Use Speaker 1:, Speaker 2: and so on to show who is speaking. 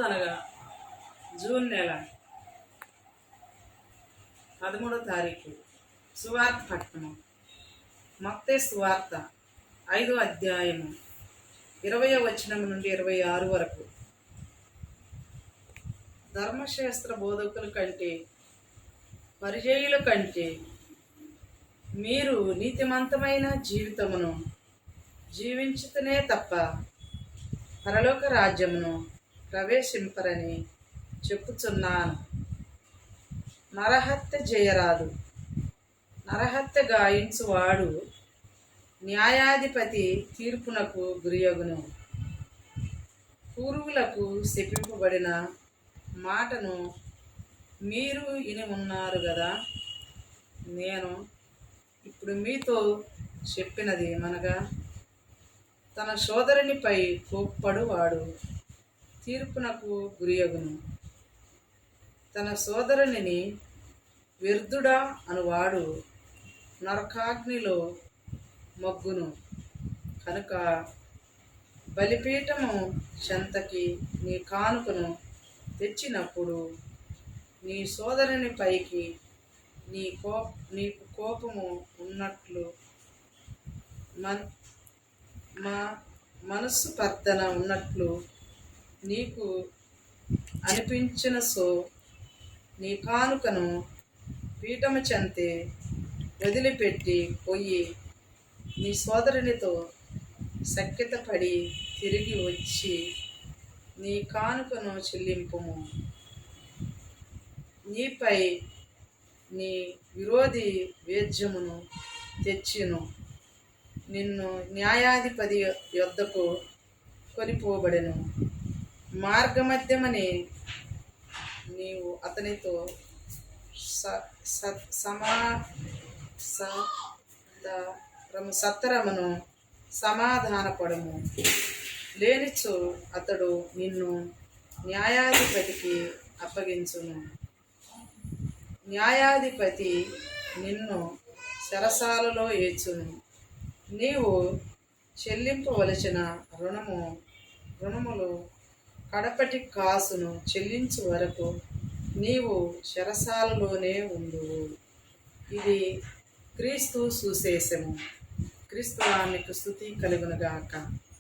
Speaker 1: అనగా జూన్ నెల 13వ తారీఖు సువార్త పట్టణం. మత్తయి సువార్త 5వ అధ్యాయము 20వ వచనం నుండి 26 వరకు. ధర్మశాస్త్ర బోధకుల కంటే పరిచయుల కంటే మీరు నీతిమంతమైన జీవితమును జీవించితేనే తప్ప పరలోక రాజ్యమును ప్రవేశింపరని చెప్పుచున్నాను. నరహత్య చేయరాదు. నరహత్య గాయించువాడు న్యాయాధిపతి తీర్పునకు గురియగును. పూర్వులకు శపింపబడిన మాటను మీరు విని ఉన్నారు కదా. నేను ఇప్పుడు మీతో చెప్పినది మనగా, తన సోదరునిపై కోప్పడువాడు తీర్పునకు గురియగును. తన సోదరుని వ్యర్థుడా అనువాడు నరకాగ్నిలో మగ్గును. కనుక బలిపీఠము చెంతకి నీ కానుకను తెచ్చినప్పుడు నీ సోదరుని పైకి నీకు కోపము ఉన్నట్లు మనస్సు పర్ధన ఉన్నట్లు నీకు అనిపించిన నీ కానుకను పీఠము చెంతే వదిలిపెట్టి పోయి నీ సోదరునితో సఖ్యత పడి తిరిగి వచ్చి నీ కానుకను చెల్లింపుము. నీపై నీ విరోధి వేద్యమును తెచ్చిను నిన్ను న్యాయాధిపతి యొద్దకు కొనిపోబడెను. మార్గమధ్యమని నీవు అతనితో సత్తరమును సమాధానపడము. లేనిచో అతడు నిన్ను న్యాయాధిపతికి అప్పగించును. న్యాయాధిపతి నిన్ను చెరసాలలో ఏచును. నీవు చెల్లింపవలసిన రుణములు కడపటి కాసును చెల్లించు వరకు నీవు చెరసాలలోనే ఉండువు. ఇది క్రీస్తు సువిశేషము. క్రీస్తు ఆమెకు స్తుతి కలుగునుగాక.